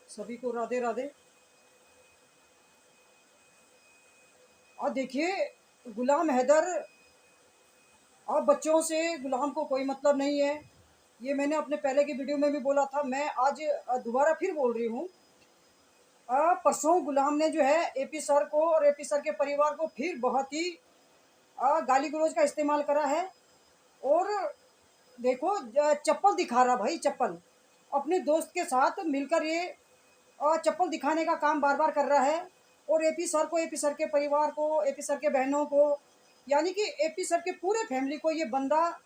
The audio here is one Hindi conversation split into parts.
सभी को राधे राधे। और देखिए, गुलाम हैदर और बच्चों से गुलाम को कोई मतलब नहीं है। ये मैंने अपने पहले की वीडियो में भी बोला था, मैं आज दोबारा फिर बोल रही हूँ। परसों गुलाम ने जो है एपी सर को और एपी सर के परिवार को फिर बहुत ही गाली गलौज का इस्तेमाल करा है। और देखो, चप्पल दिखा रहा भाई, चप्पल अपने दोस्त के साथ मिलकर ये चप्पल दिखाने का काम बार बार कर रहा है। और एपी सर को, एपी सर के परिवार को, एपी सर के बहनों को, यानी कि एपी सर के पूरे फैमिली को ये बंदा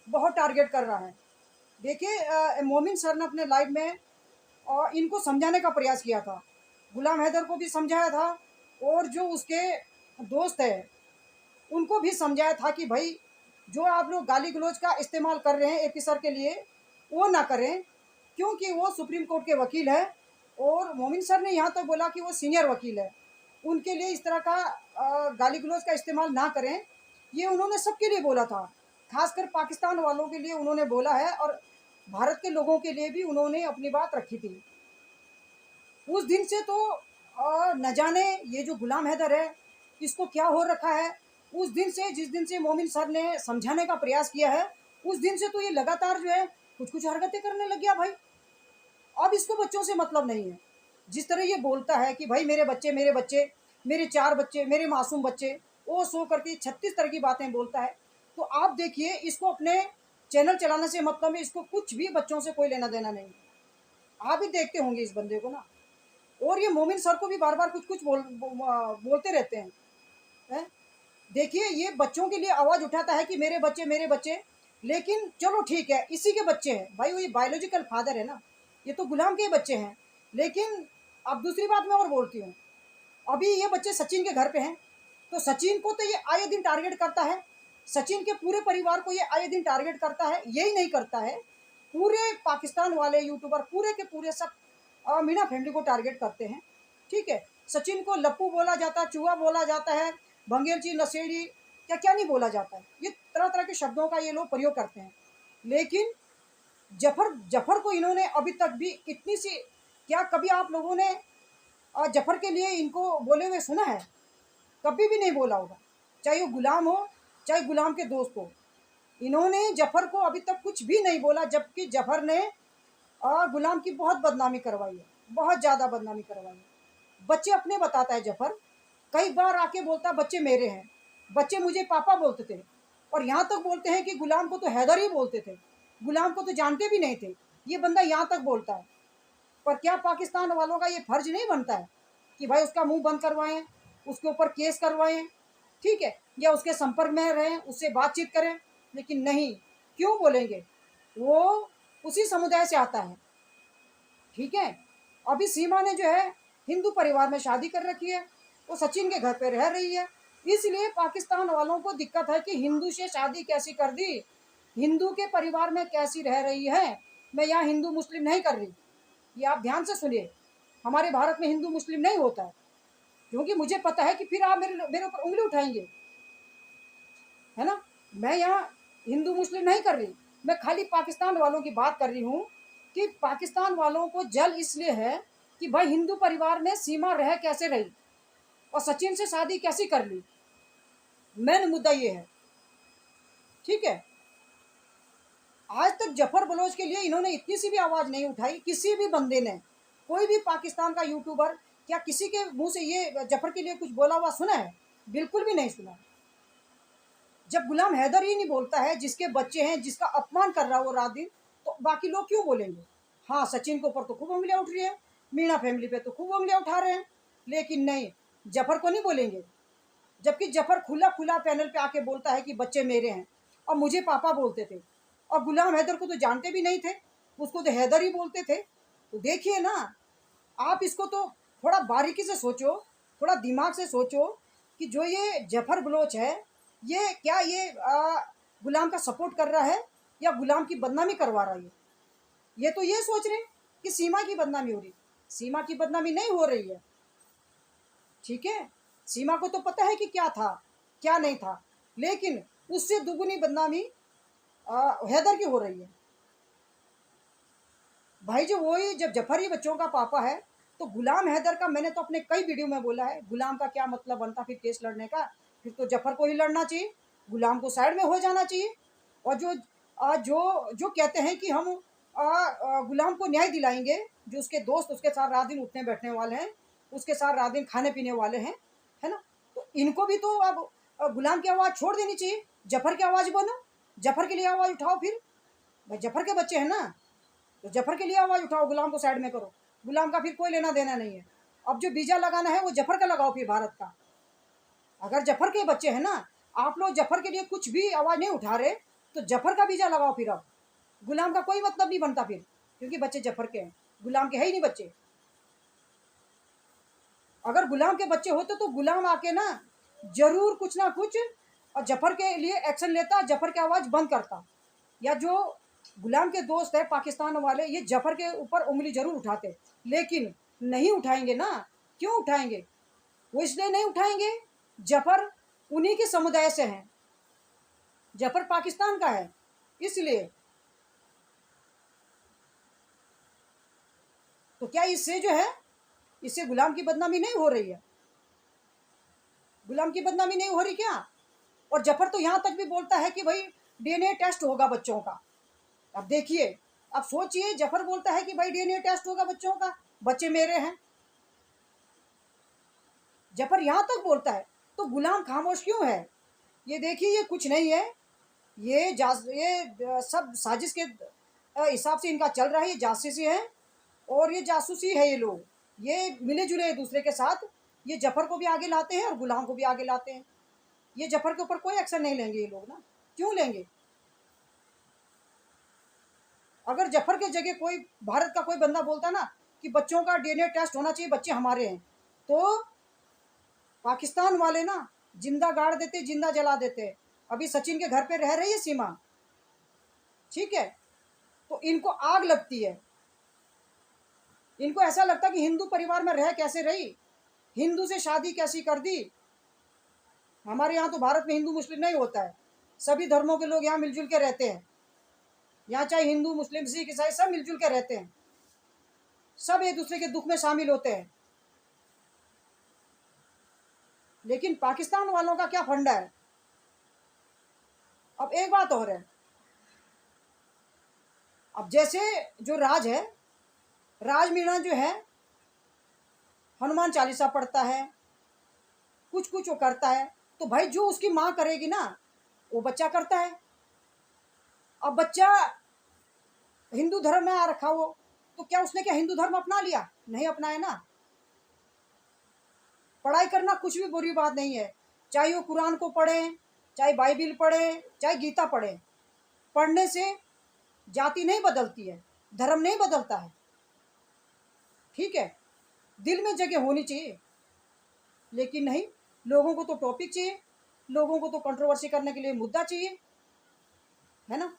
बहुत टारगेट कर रहा है। देखिए, मोमिन सर ने अपने लाइव में इनको समझाने का प्रयास किया था, गुलाम हैदर को भी समझाया था, और जो उसके दोस्त है उनको भी समझाया था कि भाई जो आप लोग गाली गलौज का इस्तेमाल कर रहे हैं एपी सर के लिए, वो ना करें, क्योंकि वो सुप्रीम कोर्ट के वकील है। और मोमिन सर ने यहाँ तक बोला कि वो सीनियर वकील है, उनके लिए इस तरह का गाली गलौज का इस्तेमाल ना करें। ये उन्होंने सबके लिए बोला था, खासकर पाकिस्तान वालों के लिए उन्होंने बोला है, और भारत के लोगों के लिए भी उन्होंने अपनी बात रखी थी। उस दिन से तो न जाने ये जो गुलाम हैदर है इसको क्या हो रखा है। उस दिन से, जिस दिन से मोमिन सर ने समझाने का प्रयास किया है, उस दिन से तो ये लगातार जो है कुछ कुछ हरकतें करने लग गया भाई। अब इसको बच्चों से मतलब नहीं है। जिस तरह ये बोलता है कि भाई मेरे बच्चे, मेरे बच्चे, मेरे 4 बच्चे, मेरे मासूम बच्चे, वो सो करके 36 तरह की बातें बोलता है। तो आप देखिए, इसको अपने चैनल चलाने से मतलब है, इसको कुछ भी बच्चों से कोई लेना देना नहीं। आप ही देखते होंगे इस बंदे को ना। और ये मोमिन सर को भी बार बार कुछ कुछ बोलते रहते हैं। देखिए, ये बच्चों के लिए आवाज़ उठाता है कि मेरे बच्चे, मेरे बच्चे, लेकिन चलो ठीक है, इसी के बच्चे हैं भाई, वो ये बायोलॉजिकल फादर है ना, ये तो गुलाम के ही बच्चे हैं। लेकिन अब दूसरी बात मैं और बोलती हूँ, अभी ये बच्चे सचिन के घर पे हैं, तो सचिन को तो ये आए दिन टारगेट करता है, सचिन के पूरे परिवार को ये आए दिन टारगेट करता है। यही नहीं करता है, पूरे पाकिस्तान वाले यूट्यूबर पूरे के पूरे सब मीणा फैमिली को टारगेट करते हैं। ठीक है, सचिन को लप्पू बोला जाता है, चूहा बोला जाता है, भंगेलची, नशेड़ी, क्या क्या नहीं बोला जाता है। ये तरह तरह के शब्दों का ये लोग प्रयोग करते हैं। लेकिन जफर जफर को इन्होंने अभी तक भी इतनी सी, क्या कभी आप लोगों ने जफर के लिए इनको बोले हुए सुना है? कभी भी नहीं बोला होगा, चाहे वो गुलाम हो, चाहे गुलाम के दोस्त हो। इन्होंने जफर को अभी तक कुछ भी नहीं बोला, जबकि जफर ने गुलाम की बहुत बदनामी करवाई है, बहुत ज़्यादा बदनामी करवाई है। बच्चे अपने बताता है जफर, कई बार आके बोलता बच्चे मेरे हैं, बच्चे मुझे पापा बोलते थे। और यहाँ तक बोलते हैं कि गुलाम को तो हैदर ही बोलते थे, गुलाम को तो जानते भी नहीं थे। ये बंदा यहाँ तक बोलता है। पर क्या पाकिस्तान वालों का ये फर्ज नहीं बनता है कि भाई उसका मुंह बंद करवाएं, उसके ऊपर केस करवाएं, ठीक है, या उसके संपर्क में रहें, उससे बातचीत करें? लेकिन नहीं, क्यों बोलेंगे? वो उसी समुदाय से आता है। ठीक है, अभी सीमा ने जो है हिंदू परिवार में शादी कर रखी है, वो सचिन के घर पे रह रही है। इसलिए पाकिस्तान वालों को दिक्कत है कि हिंदू से शादी कैसी कर दी, हिंदू के परिवार में कैसी रह रही है। मैं यहाँ हिंदू मुस्लिम नहीं कर रही, ये आप ध्यान से सुनिए। हमारे भारत में हिंदू मुस्लिम नहीं होता है, क्योंकि मुझे पता है कि फिर आप मेरे ऊपर उंगली उठाएंगे, है ना। मैं यहाँ हिंदू मुस्लिम नहीं कर रही, मैं खाली पाकिस्तान वालों की बात कर रही हूँ कि पाकिस्तान वालों को जल इसलिए है कि भाई हिंदू परिवार में सीमा रह कैसे रही और सचिन से शादी कैसी कर ली। मेन मुद्दा ये है। ठीक है, आज तक जफर बलोच के लिए इन्होंने इतनी सी भी आवाज़ नहीं उठाई, किसी भी बंदे ने, कोई भी पाकिस्तान का यूट्यूबर क्या किसी के मुंह से ये जफर के लिए कुछ बोला हुआ सुना है? बिल्कुल भी नहीं सुना। जब गुलाम हैदर ही नहीं बोलता है, जिसके बच्चे हैं, जिसका अपमान कर रहा है वो रात दिन, तो बाकी लोग क्यों बोलेंगे? हाँ, सचिन के ऊपर तो खूब उंगलियां उठ रही है, मीणा फैमिली पे तो खूब उंगलियां उठा रहे हैं, लेकिन नहीं, जफर को नहीं बोलेंगे। जबकि जफर खुला खुला पैनल पे आके बोलता है कि बच्चे मेरे हैं और मुझे पापा बोलते थे, और गुलाम हैदर को तो जानते भी नहीं थे, उसको तो हैदर ही बोलते थे। तो देखिए ना, आप इसको तो थोड़ा बारीकी से सोचो, थोड़ा दिमाग से सोचो कि जो ये जफर बलोच है, ये क्या ये गुलाम का सपोर्ट कर रहा है या गुलाम की बदनामी करवा रहा है? ये तो ये सोच रहे हैं कि सीमा की बदनामी हो रही। सीमा की बदनामी नहीं हो रही है। ठीक है, सीमा को तो पता है कि क्या था क्या नहीं था, लेकिन उससे दुगुनी बदनामी हैदर की हो रही है। भाई जो वही, जब जफर ही बच्चों का पापा है, तो गुलाम हैदर का मैंने तो अपने कई वीडियो में बोला है, गुलाम का क्या मतलब बनता फिर केस लड़ने का। फिर तो जफर को ही लड़ना चाहिए, गुलाम को साइड में हो जाना चाहिए। और जो जो जो कहते हैं कि हम गुलाम को न्याय दिलाएंगे, जो उसके दोस्त उसके साथ रात दिन उठने बैठने वाले हैं, उसके साथ रात दिन खाने पीने वाले हैं, है ना, तो इनको भी तो अब गुलाम की आवाज़ छोड़ देनी चाहिए, जफर की आवाज़ बनो, जफर के लिए आवाज़ उठाओ। फिर भाई जफर के बच्चे हैं ना, तो जफर के लिए आवाज़ उठाओ, गुलाम को साइड में करो। गुलाम का फिर कोई लेना देना नहीं है। अब जो वीज़ा लगाना है वो जफर का लगाओ फिर भारत का। अगर जफर के बच्चे हैं ना, आप लोग जफर के लिए कुछ भी आवाज़ नहीं उठा रहे, तो जफर का वीज़ा लगाओ फिर। अब गुलाम का कोई मतलब नहीं बनता फिर, क्योंकि बच्चे जफर के हैं, गुलाम के है ही नहीं बच्चे। अगर गुलाम के बच्चे होते तो गुलाम आके ना जरूर कुछ ना कुछ और जफर के लिए एक्शन लेता, जफर की आवाज़ बंद करता। या जो गुलाम के दोस्त है पाकिस्तान वाले, ये जफर के ऊपर उंगली जरूर उठाते, लेकिन नहीं उठाएंगे ना। क्यों उठाएंगे? वो इसलिए नहीं उठाएंगे, जफर उन्हीं के समुदाय से हैं, जफर पाकिस्तान का है, इसलिए। तो क्या इससे जो है, इससे गुलाम की बदनामी नहीं हो रही है? गुलाम की बदनामी नहीं हो रही क्या? और जफर तो यहाँ तक भी बोलता है कि भाई डीएनए टेस्ट होगा बच्चों का। अब देखिए, अब सोचिए, जफर बोलता है कि भाई डीएनए टेस्ट होगा बच्चों का, बच्चे मेरे हैं, जफर यहाँ तक बोलता है, तो गुलाम खामोश क्यों है? ये देखिए, ये कुछ नहीं है, ये सब साजिश के हिसाब से इनका चल रहा है, ये जासूसी है, और ये जासूसी है, ये लोग ये मिले जुले एक दूसरे के साथ, ये जफर को भी आगे लाते हैं और गुलाम को भी आगे लाते हैं। ये जफर के ऊपर कोई एक्शन नहीं लेंगे ये लोग ना, क्यों लेंगे? अगर जफर के जगह कोई भारत का कोई बंदा बोलता ना कि बच्चों का डीएनए टेस्ट होना चाहिए, बच्चे हमारे हैं, तो पाकिस्तान वाले ना जिंदा गाड़ देते, जिंदा जला देते। अभी सचिन के घर पे रह रही है सीमा, ठीक है, तो इनको आग लगती है, इनको ऐसा लगता है कि हिंदू परिवार में रह कैसे रही, हिंदू से शादी कैसी कर दी। हमारे यहाँ तो भारत में हिंदू मुस्लिम नहीं होता है, सभी धर्मों के लोग यहाँ मिलजुल के रहते हैं। यहाँ चाहे हिंदू मुस्लिम सिख ईसाई सब मिलजुल के रहते हैं, सब एक दूसरे के दुख में शामिल होते हैं। लेकिन पाकिस्तान वालों का क्या फंडा है? अब एक बात और है, अब जैसे जो राज है, राज मीणा जो है हनुमान चालीसा पढ़ता है, कुछ कुछ वो करता है, तो भाई जो उसकी माँ करेगी ना वो बच्चा करता है। अब बच्चा हिंदू धर्म में आ रखा हो, तो क्या उसने क्या हिंदू धर्म अपना लिया? नहीं अपनाया ना। पढ़ाई करना कुछ भी बुरी बात नहीं है, चाहे वो कुरान को पढ़े, चाहे बाइबिल पढ़े, चाहे गीता पढ़े। पढ़ने से जाति नहीं बदलती है, धर्म नहीं बदलता है, ठीक है, दिल में जगह होनी चाहिए। लेकिन नहीं, लोगों को तो टॉपिक चाहिए, लोगों को तो कंट्रोवर्सी करने के लिए मुद्दा चाहिए, है ना।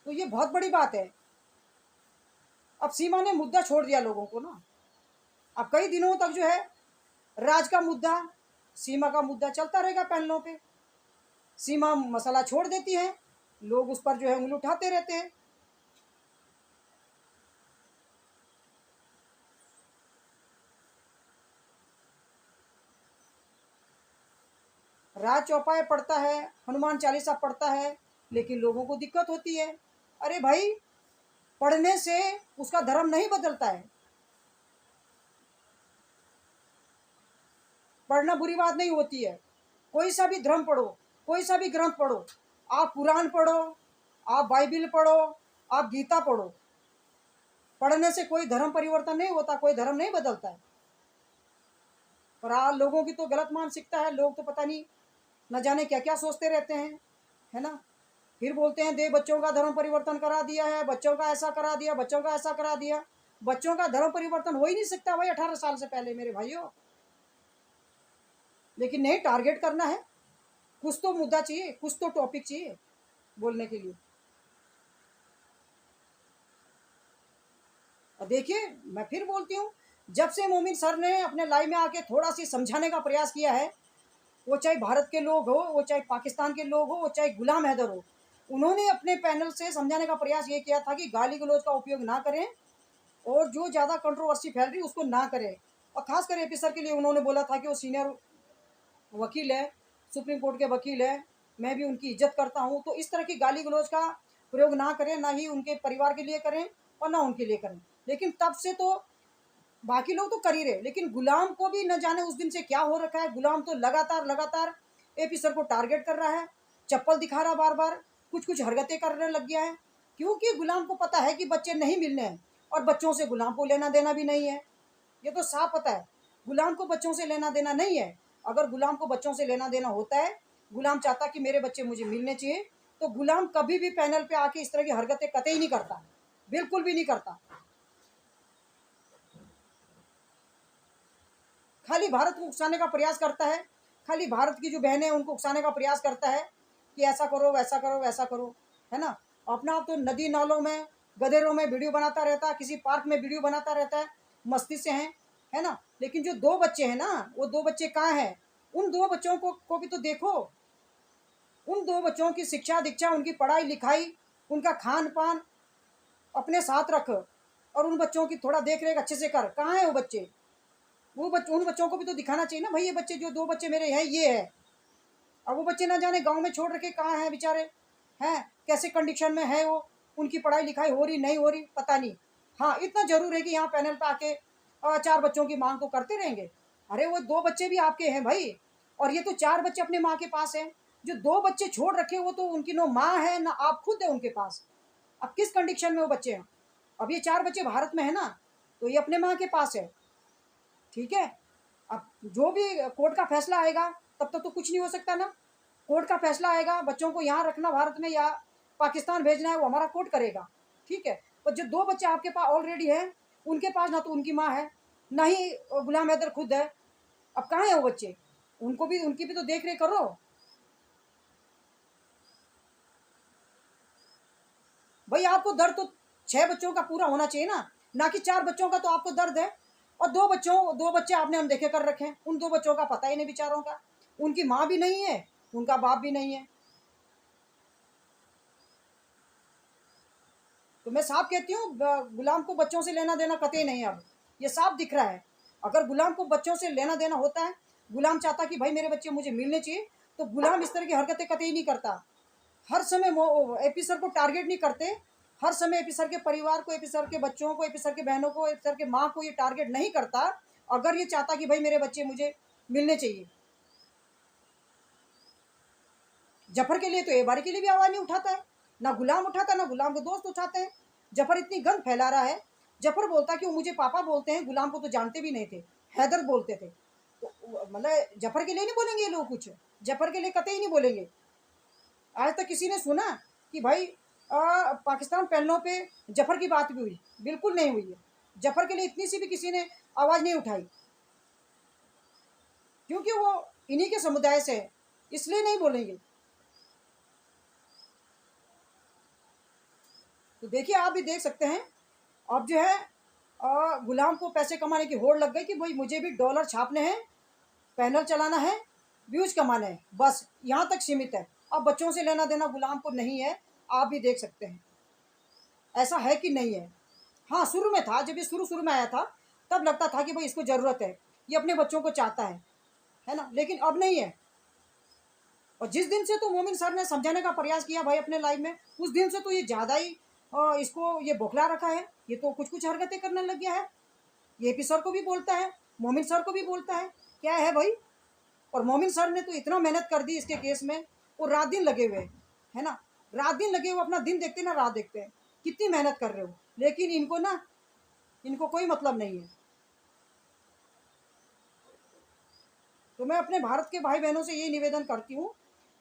तो ये बहुत बड़ी बात है। अब सीमा ने मुद्दा छोड़ दिया लोगों को ना, अब कई दिनों तक जो है राज का मुद्दा, सीमा का मुद्दा चलता रहेगा पैनलों पे। सीमा मसला छोड़ देती है, लोग उस पर जो है उंगली उठाते रहते हैं। राज चौपाए पढ़ता है, हनुमान चालीसा पढ़ता है, लेकिन लोगों को दिक्कत होती है। अरे भाई, पढ़ने से उसका धर्म नहीं बदलता है, पढ़ना बुरी बात नहीं होती है। कोई सा भी धर्म पढ़ो, कोई सा भी ग्रंथ पढ़ो, आप कुरान पढ़ो, आप बाइबिल पढ़ो, आप गीता पढ़ो, पढ़ने से कोई धर्म परिवर्तन नहीं होता, कोई धर्म नहीं बदलता है। पर आज लोगों की तो गलत मानसिकता है, लोग तो पता नहीं न जाने क्या क्या सोचते रहते हैं, है ना। फिर बोलते हैं दे बच्चों का धर्म परिवर्तन करा दिया है, बच्चों का ऐसा करा दिया, बच्चों का ऐसा करा दिया। बच्चों का धर्म परिवर्तन हो ही नहीं सकता भाई 18 साल से पहले मेरे भाइयों। लेकिन नहीं, टारगेट करना है, कुछ तो मुद्दा चाहिए, कुछ तो टॉपिक चाहिए बोलने के लिए। और देखिए, मैं फिर बोलती हूँ, जब से मोमिन सर ने अपने लाइव में आके थोड़ा सी समझाने का प्रयास किया है, वो चाहे भारत के लोग हो, वो चाहे पाकिस्तान के लोग हो, वो चाहे गुलाम हैदर हो, उन्होंने अपने पैनल से समझाने का प्रयास ये किया था कि गाली गलौज का उपयोग ना करें और जो ज़्यादा कंट्रोवर्सी फैल रही है उसको ना करें। और ख़ासकर एपी सर के लिए उन्होंने बोला था कि वो सीनियर वकील है, सुप्रीम कोर्ट के वकील है, मैं भी उनकी इज्जत करता हूँ। तो इस तरह की गाली गलौज का प्रयोग ना करें, ना ही उनके परिवार के लिए करें और ना उनके लिए करें। लेकिन तब से तो बाकी लोग तो कर ही रहे, लेकिन गुलाम को भी न जाने उस दिन से क्या हो रखा है। गुलाम तो लगातार लगातार एपी सर को टारगेट कर रहा है, चप्पल दिखा रहा बार बार, कुछ कुछ हरकतें करने लग गया है। क्योंकि गुलाम को पता है कि बच्चे नहीं मिलने हैं और बच्चों से गुलाम को लेना देना भी नहीं है। ये तो साफ पता है, गुलाम को बच्चों से लेना देना नहीं है। अगर गुलाम को बच्चों से लेना देना होता है, गुलाम चाहता कि मेरे बच्चे मुझे मिलने चाहिए, तो गुलाम कभी भी पैनल पे आके इस तरह की हरकतें कतई नहीं करता, बिल्कुल भी नहीं करता। खाली भारत को उकसाने का प्रयास करता है, खाली भारत की जो बहनें हैं उनको उकसाने का प्रयास करता है कि ऐसा करो वैसा करो वैसा करो, है ना। अपना आप तो नदी नालों में, गधेरों में वीडियो बनाता रहता है, किसी पार्क में वीडियो बनाता रहता है, मस्ती से है ना। लेकिन जो 2 बच्चे हैं ना, वो 2 बच्चे कहाँ हैं? उन 2 बच्चों को भी तो देखो। उन 2 बच्चों की शिक्षा दीक्षा, उनकी पढ़ाई लिखाई, उनका खान पान अपने साथ रख, और उन बच्चों की थोड़ा देख रेख अच्छे से कर। कहाँ है वो बच्चे? वो उन बच्चों को भी तो दिखाना चाहिए ना भाई, ये बच्चे जो 2 बच्चे मेरे हैं ये है। अब वो बच्चे ना जाने गांव में छोड़ रखे कहाँ हैं बेचारे, हैं कैसे कंडीशन में है वो, उनकी पढ़ाई लिखाई हो रही नहीं हो रही पता नहीं। हाँ, इतना जरूर है कि यहाँ पैनल पे आके 4 बच्चों की मांग तो करते रहेंगे। अरे वो 2 बच्चे भी आपके हैं भाई, और ये तो 4 बच्चे अपने माँ के पास हैं। जो 2 बच्चे छोड़ रखे वो तो उनकी नो माँ है ना आप खुद है उनके पास। अब किस कंडीशन में वो बच्चे हैं? अब ये 4 बच्चे भारत में है ना, तो ये अपने माँ के पास है, ठीक है। अब जो भी कोर्ट का फैसला आएगा तब तक तो कुछ नहीं हो सकता ना। कोर्ट का फैसला आएगा, बच्चों को यहाँ रखना भारत में या पाकिस्तान भेजना है वो हमारा कोर्ट करेगा, ठीक है। पर जो 2 बच्चे आपके पास ऑलरेडी हैं, उनके पास ना तो उनकी माँ है, ना ही गुलाम हैदर खुद है। अब कहाँ है वो बच्चे? उनको भी, उनकी भी तो देख रेख करो भाई। आपको दर्द तो 6 बच्चों का पूरा होना चाहिए ना कि 4 बच्चों का तो आपको दर्द है। और 2 बच्चे आपने अनदेखे कर रखे हैं। उन 2 बच्चों का पता ही नहीं बेचारों का, उनकी माँ भी नहीं है, उनका बाप भी नहीं है। तो मैं साफ कहती हूँ, गुलाम को बच्चों से लेना देना कतई नहीं है। अब ये साफ दिख रहा है। अगर गुलाम को बच्चों से लेना देना होता है, गुलाम चाहता कि भाई मेरे बच्चे मुझे मिलने चाहिए, तो गुलाम इस तरह की हरकतें कतई नहीं करता। हर समय वो एपी सर को टारगेट नहीं करते, हर समय एपी सर के परिवार को, एपी सर के बच्चों को, एपी सर के बहनों को, एपी सर के माँ को ये टारगेट नहीं करता। अगर ये चाहता कि भाई मेरे बच्चे मुझे मिलने चाहिए। जफर के लिए तो एक बारी के लिए भी आवाज़ नहीं उठाता है, ना गुलाम उठाता, ना गुलाम के दोस्त उठाते हैं। जफर इतनी गंद फैला रहा है। जफर बोलता कि वो मुझे पापा बोलते हैं, गुलाम को तो जानते भी नहीं थे, हैदर बोलते थे। तो मतलब जफर के लिए नहीं बोलेंगे ये लोग कुछ, जफर के लिए कतई नहीं बोलेंगे। आज तक किसी ने सुना कि भाई पाकिस्तान पैनलों पे जफर की बात भी हुई? बिल्कुल नहीं हुई है। जफर के लिए इतनी सी भी किसी ने आवाज़ नहीं उठाई, क्योंकि वो इन्हीं के समुदाय से है, इसलिए नहीं बोलेंगे। तो देखिए, आप भी देख सकते हैं। अब जो है गुलाम को पैसे कमाने की होड़ लग गई कि भाई मुझे भी डॉलर छापने हैं, पैनल चलाना है, व्यूज कमाना है, बस यहाँ तक सीमित है। अब बच्चों से लेना देना गुलाम को नहीं है। आप भी देख सकते हैं ऐसा है कि नहीं है। हाँ, शुरू में था, जब ये शुरू शुरू में आया था तब लगता था कि भाई इसको ज़रूरत है, ये अपने बच्चों को चाहता है ना। लेकिन अब नहीं है। और जिस दिन से तो मोमिन सर ने समझाने का प्रयास किया भाई अपने लाइफ में, उस दिन से तो ये ज़्यादा ही इसको ये बौखला रखा है। ये तो कुछ कुछ हरकतें करने लग गया है। ये पी सर को भी बोलता है, मोमिन सर को भी बोलता है, क्या है भाई। और मोमिन सर ने तो इतना मेहनत कर दी इसके केस में, वो रात दिन लगे हुए है ना। रात दिन लगे हुए, अपना दिन देखते ना रात देखते हैं, कितनी मेहनत कर रहे हो। लेकिन इनको ना, इनको कोई मतलब नहीं है। तो मैं अपने भारत के भाई बहनों से यही निवेदन करती हूँ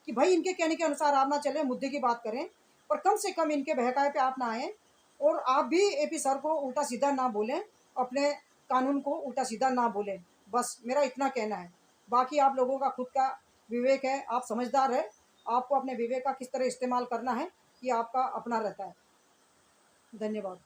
कि भाई इनके कहने के अनुसार आप ना चलें, मुद्दे की बात करें, और कम से कम इनके बहकावे पे आप ना आएँ। और आप भी एपी सर को उल्टा सीधा ना बोलें, अपने कानून को उल्टा सीधा ना बोलें। बस मेरा इतना कहना है। बाकी आप लोगों का खुद का विवेक है, आप समझदार है, आपको अपने विवेक का किस तरह इस्तेमाल करना है ये आपका अपना रहता है। धन्यवाद।